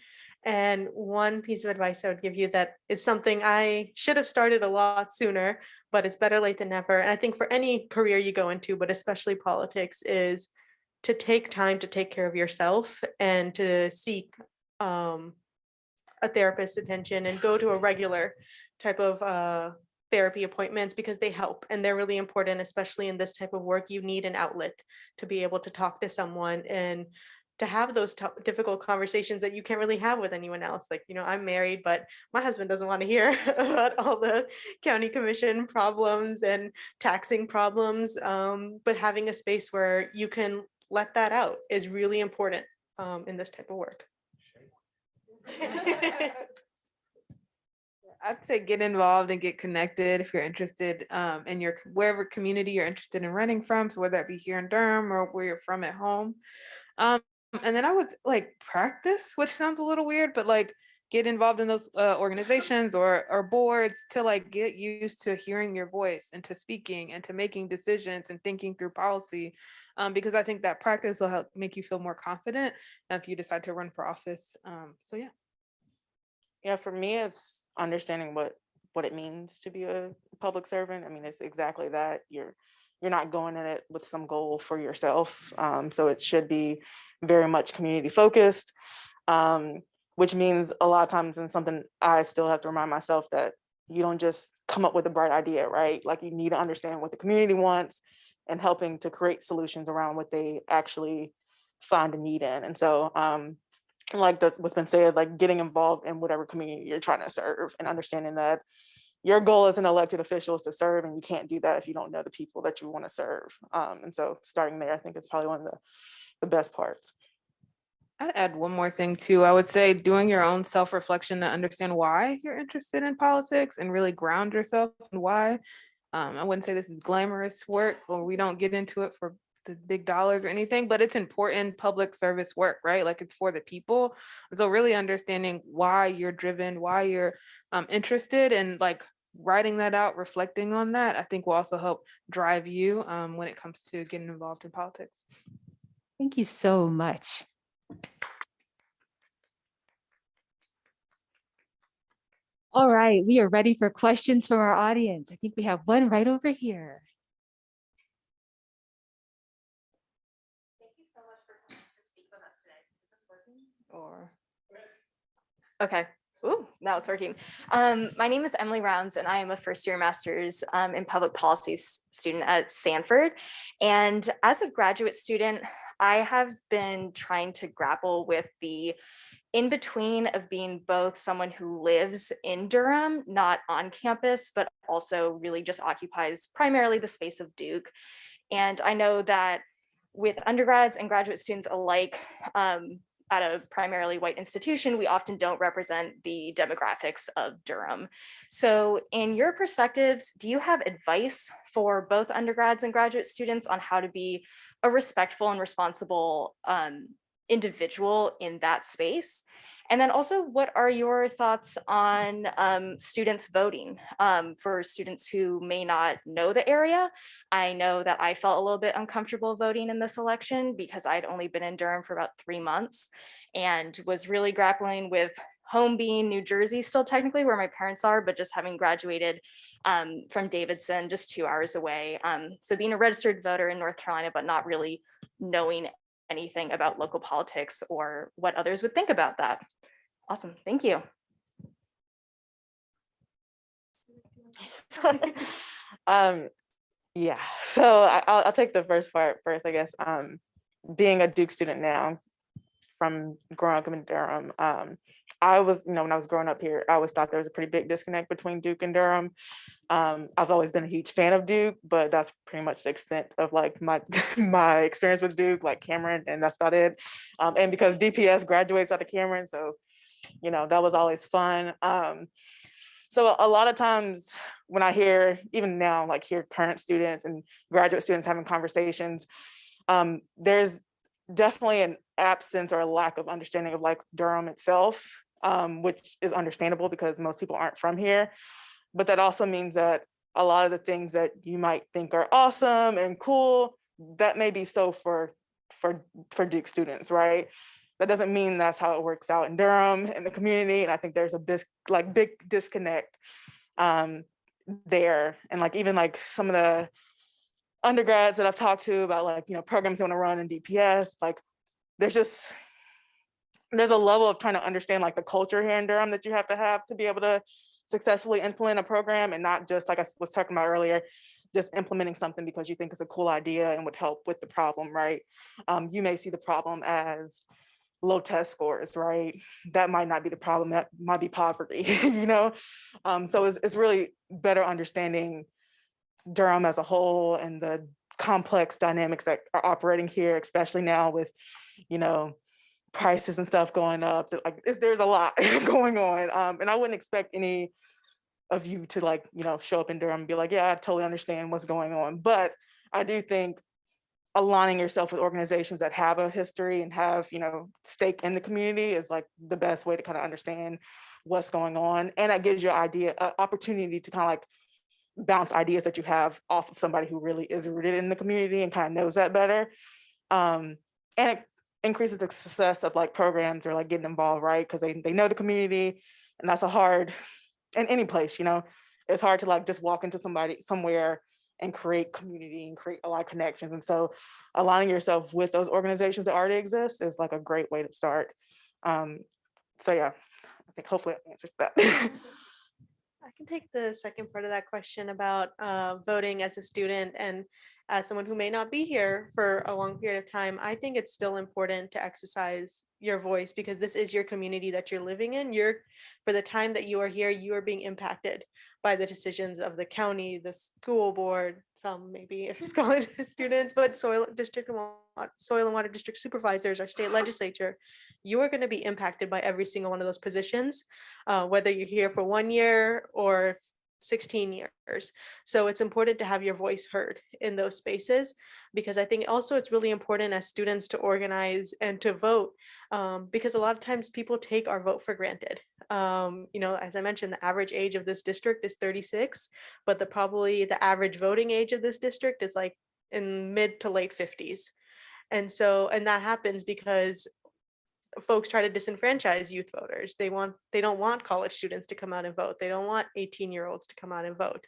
And one piece of advice I would give you that it's something I should have started a lot sooner, but it's better late than never. And I think for any career you go into, but especially politics, is to take time to take care of yourself and to seek a therapist's attention and go to a regular type of therapy appointments because they help and they're really important, especially in this type of work. You need an outlet to be able to talk to someone and to have those difficult conversations that you can't really have with anyone else. Like, I'm married, but my husband doesn't want to hear about all the county commission problems and taxing problems. But having a space where you can let that out is really important in this type of work. I'd say get involved and get connected if you're interested in your wherever community you're interested in running from. So whether that be here in Durham or where you're from at home. And then I would like practice, which sounds a little weird, but like get involved in those organizations or boards to like get used to hearing your voice and to speaking and to making decisions and thinking through policy. Because I think that practice will help make you feel more confident if you decide to run for office. So yeah. Yeah, for me, it's understanding what it means to be a public servant. I mean, it's exactly that. You're not going in it with some goal for yourself. So it should be very much community focused, which means a lot of times, and something I still have to remind myself, that you don't just come up with a bright idea, right? Like you need to understand what the community wants and helping to create solutions around what they actually find a need in. And so like what's been said, like getting involved in whatever community you're trying to serve and understanding that your goal as an elected official is to serve, and you can't do that if you don't know the people that you want to serve. And so starting there, I think is probably one of the best parts. I'd add one more thing too. I would say doing your own self-reflection to understand why you're interested in politics and really ground yourself in why. I wouldn't say this is glamorous work, or we don't get into it for the big dollars or anything, but it's important public service work, right? Like it's for the people. So really understanding why you're driven, why you're interested, and like writing that out, reflecting on that, I think will also help drive you when it comes to getting involved in politics. Thank you so much. All right, we are ready for questions from our audience. I think we have one right over here. Thank you so much for coming to speak with us today. Is this working? Or okay. Ooh, now it's working. My name is Emily Rounds, and I am a first-year master's in public policy student at Sanford. And as a graduate student, I have been trying to grapple with the in between of being both someone who lives in Durham, not on campus, but also really just occupies primarily the space of Duke. And I know that with undergrads and graduate students alike, at a primarily white institution, we often don't represent the demographics of Durham. So in your perspectives, do you have advice for both undergrads and graduate students on how to be a respectful and responsible individual in that space? And then also, what are your thoughts on students voting? For students who may not know the area, I know that I felt a little bit uncomfortable voting in this election because I'd only been in Durham for about 3 months and was really grappling with home being New Jersey still technically where my parents are, but just having graduated from Davidson, just 2 hours away. So being a registered voter in North Carolina, but not really knowing anything about local politics or what others would think about that. Awesome, thank you. Yeah, so I'll take the first part first, I guess. Being a Duke student now, from growing up in Durham, I was, when I was growing up here, I always thought there was a pretty big disconnect between Duke and Durham. I've always been a huge fan of Duke, but that's pretty much the extent of like my my experience with Duke, like Cameron, and that's about it. And because DPS graduates out of Cameron, so that was always fun. So a lot of times when I hear, even now, like hear current students and graduate students having conversations, there's definitely an absence or a lack of understanding of like Durham itself, which is understandable because most people aren't from here. But that also means that a lot of the things that you might think are awesome and cool, that may be so for Duke students, right? That doesn't mean that's how it works out in Durham in the community. And I think there's a big disconnect there. And like even like some of the undergrads that I've talked to about like, programs they want to run in DPS, like there's a level of trying to understand like the culture here in Durham that you have to be able to successfully implement a program, and not just like I was talking about earlier, just implementing something because you think it's a cool idea and would help with the problem, right? You may see the problem as low test scores, right? That might not be the problem. That might be poverty, So it's really better understanding Durham as a whole and the complex dynamics that are operating here, especially now with, prices and stuff going up. Like there's a lot going on. And I wouldn't expect any of you to like, show up in Durham and be like, yeah, I totally understand what's going on. But I do think aligning yourself with organizations that have a history and have, stake in the community is like the best way to kind of understand what's going on. And that gives you an opportunity to kind of like bounce ideas that you have off of somebody who really is rooted in the community and kind of knows that better. And it increases the success of like programs or like getting involved, right? Because they know the community, and that's in any place, it's hard to like just walk into somewhere and create community and create a lot of connections. And so aligning yourself with those organizations that already exist is like a great way to start. So yeah, I think hopefully I answered that. I can take the second part of that question about voting as a student and as someone who may not be here for a long period of time. I think it's still important to exercise your voice because this is your community that you're living in. For the time that you are here, you are being impacted by the decisions of the county, the school board, some maybe college students, but soil and water district supervisors, our state legislature. You are going to be impacted by every single one of those positions, whether you're here for 1 year or 16 years. So it's important to have your voice heard in those spaces, because I think also it's really important as students to organize and to vote, because a lot of times people take our vote for granted. As I mentioned, the average age of this district is 36, but probably the average voting age of this district is like in mid to late 50s. And that happens because folks try to disenfranchise youth voters. They don't want college students to come out and vote. They don't want 18-year-olds to come out and vote,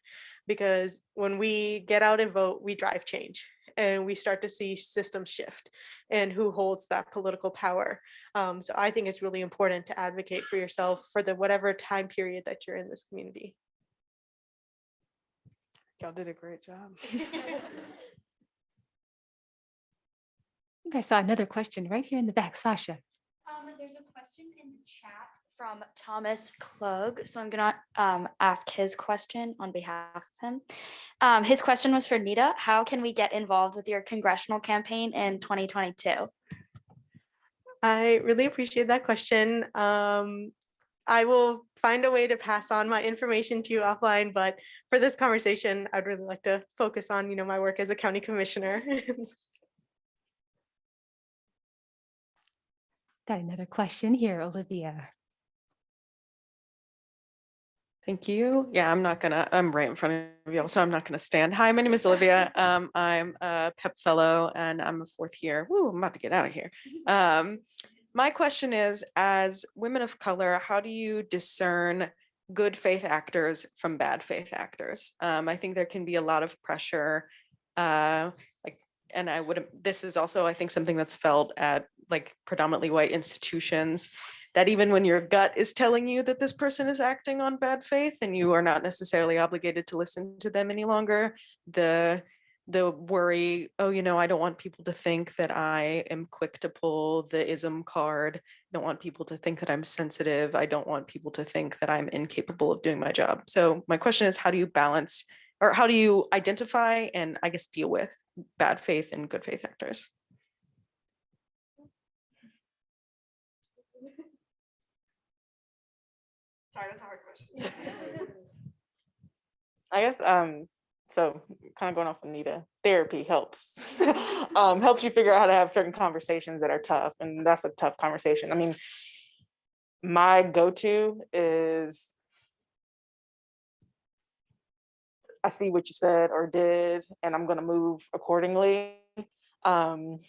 because when we get out and vote, we drive change and we start to see systems shift and who holds that political power. So I think it's really important to advocate for yourself for the whatever time period that you're in this community. Y'all did a great job. I think I saw another question right here in the back, Sasha. There's a question in the chat from Thomas Klug, so I'm gonna ask his question on behalf of him. His question was for Nida. How can we get involved with your congressional campaign in 2022? I really appreciate that question. I will find a way to pass on my information to you offline, but for this conversation, I'd really like to focus on, my work as a county commissioner. Got another question here, Olivia. Thank you. Yeah, I'm right in front of you, so I'm not gonna stand. Hi, my name is Olivia. I'm a PEP fellow and I'm a fourth year. Woo, I'm about to get out of here. My question is, as women of color, how do you discern good faith actors from bad faith actors? I think there can be a lot of pressure, this is also, I think, something that's felt at predominantly white institutions, that even when your gut is telling you that this person is acting on bad faith and you are not necessarily obligated to listen to them any longer, the worry, I don't want people to think that I am quick to pull the ism card. I don't want people to think that I'm sensitive. I don't want people to think that I'm incapable of doing my job. So my question is, how do you balance, or how do you identify and I guess deal with bad faith and good faith actors? Sorry, that's a hard question. I guess so kind of going off of Nida, therapy helps. Helps you figure out how to have certain conversations that are tough, and that's a tough conversation. I mean, my go-to is, I see what you said or did, and I'm gonna move accordingly. And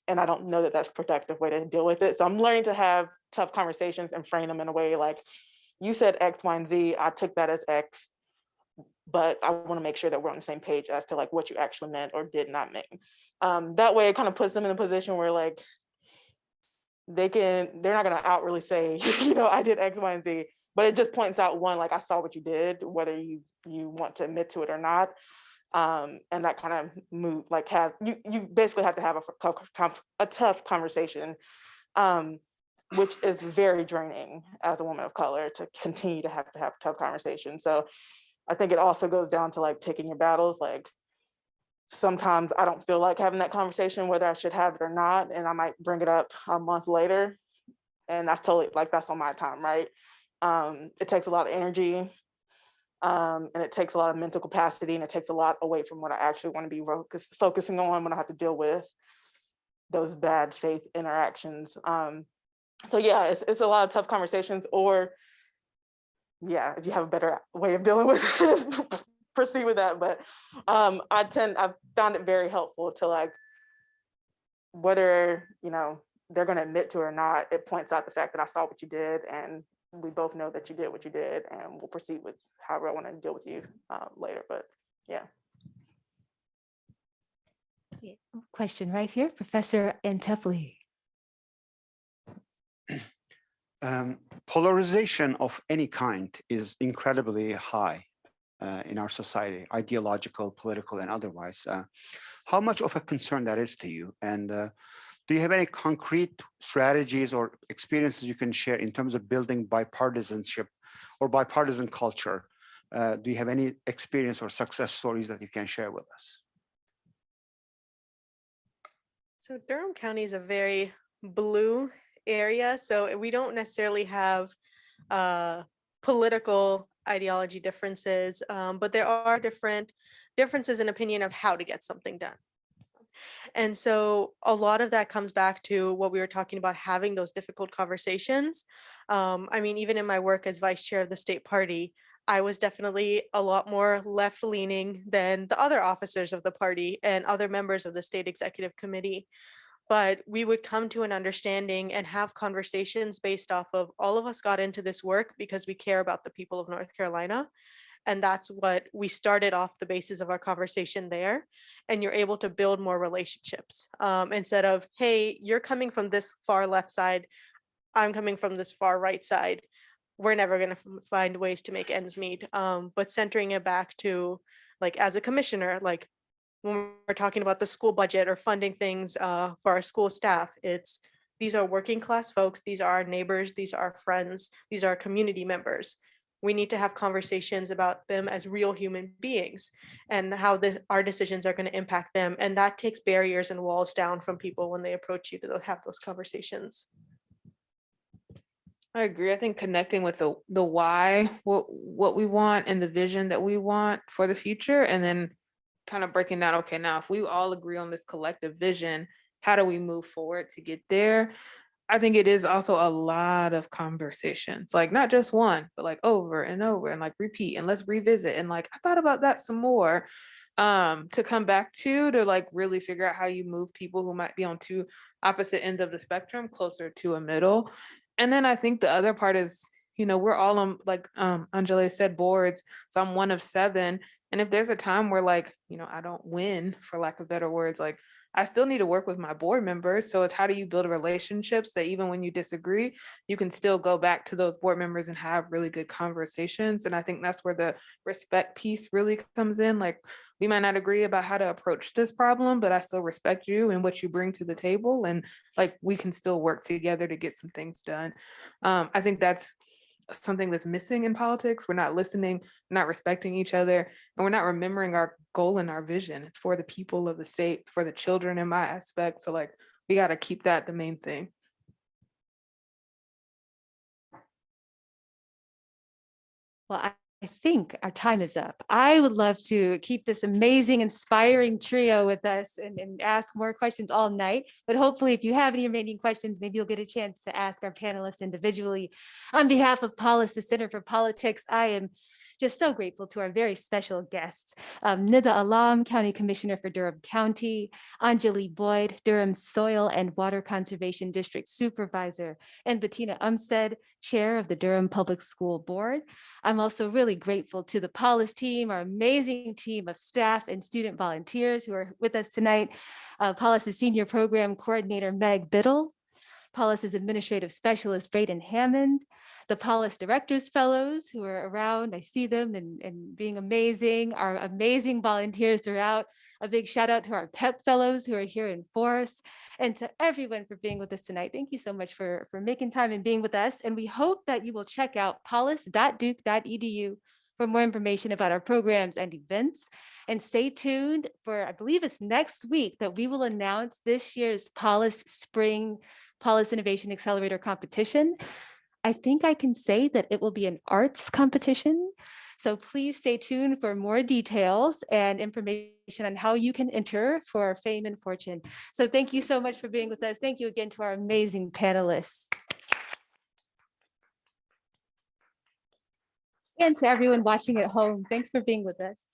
I don't know that that's a productive way to deal with it. So I'm learning to have tough conversations and frame them in a way like, you said X, Y, and Z, I took that as X, but I want to make sure that we're on the same page as to what you actually meant or did not mean. That way it kind of puts them in a position where they're not going to outwardly say, I did X, Y, and Z, but it just points out, one, I saw what you did, whether you want to admit to it or not. And that kind of move, you basically have to have a tough conversation, which is very draining as a woman of color to continue to have a tough conversation. So I think it also goes down to picking your battles. Sometimes I don't feel like having that conversation, whether I should have it or not, and I might bring it up a month later, and that's totally that's on my time, right? It takes a lot of energy, and it takes a lot of mental capacity, and it takes a lot away from what I actually want to be focusing on when I have to deal with those bad faith interactions. So yeah, it's a lot of tough conversations, or yeah, if you have a better way of dealing with it, proceed with that. But I've found it very helpful to whether, they're going to admit to it or not, it points out the fact that I saw what you did, and we both know that you did what you did, and we'll proceed with however I want to deal with you later. But yeah. Question right here, Professor Antefli. Polarization of any kind is incredibly high in our society, ideological, political, and otherwise. How much of a concern that is to you? And do you have any concrete strategies or experiences you can share in terms of building bipartisanship or bipartisan culture? Do you have any experience or success stories that you can share with us? So Durham County is a very blue area, so we don't necessarily have political ideology differences, but there are differences in opinion of how to get something done. And so a lot of that comes back to what we were talking about, having those difficult conversations. I mean, even in my work as vice chair of the state party, I was definitely a lot more left leaning than the other officers of the party and other members of the state executive committee. But we would come to an understanding and have conversations based off of all of us got into this work because we care about the people of North Carolina. And that's what we started off the basis of our conversation there. And you're able to build more relationships instead of, hey, you're coming from this far left side, I'm coming from this far right side. We're never going to find ways to make ends meet. But centering it back to, like, as a commissioner, like when we're talking about the school budget or funding things for our school staff, it's these are working class folks, these are our neighbors, these are our friends, these are our community members. We need to have conversations about them as real human beings and how our decisions are going to impact them. And that takes barriers and walls down from people when they approach you to have those conversations. I agree. I think connecting with the why, what we want and the vision that we want for the future, and then kind of breaking down, okay, now if we all agree on this collective vision, how do we move forward to get there? I think it is also a lot of conversations, like not just one, but like over and over and like repeat and let's revisit. And like, I thought about that some more to come back to like really figure out how you move people who might be on two opposite ends of the spectrum closer to a middle. And then I think the other part is, we're all on, like Anjali said, boards. So I'm one of 7. And if there's a time where like, I don't win, for lack of better words, like I still need to work with my board members. So it's how do you build relationships that even when you disagree, you can still go back to those board members and have really good conversations. And I think that's where the respect piece really comes in. Like we might not agree about how to approach this problem, but I still respect you and what you bring to the table. And like we can still work together to get some things done. I think that's something that's missing in politics. We're not listening, not respecting each other, and we're not remembering our goal and our vision. It's for the people of the state, for the children in my aspect. So like, we got to keep that the main thing. Well, I think our time is up. I would love to keep this amazing, inspiring trio with us and ask more questions all night. But hopefully, if you have any remaining questions, maybe you'll get a chance to ask our panelists individually. On behalf of Polis, the Center for Politics, I am just so grateful to our very special guests, Nida Allam, County Commissioner for Durham County, Anjali Boyd, Durham Soil and Water Conservation District Supervisor, and Bettina Umstead, Chair of the Durham Public School Board. I'm also really grateful to the Polis team, our amazing team of staff and student volunteers who are with us tonight, Polis's Senior Program Coordinator, Meg Biddle, Polis's Administrative Specialist, Braden Hammond, the Polis Directors Fellows who are around, I see them and being amazing, our amazing volunteers throughout. A big shout out to our PEP Fellows who are here in force, and to everyone for being with us tonight. Thank you so much for making time and being with us. And we hope that you will check out polis.duke.edu for more information about our programs and events. And stay tuned for, I believe it's next week, that we will announce this year's Polis Spring Polis Innovation Accelerator competition. I think I can say that it will be an arts competition. So please stay tuned for more details and information on how you can enter for fame and fortune. So thank you so much for being with us. Thank you again to our amazing panelists. And to everyone watching at home, thanks for being with us.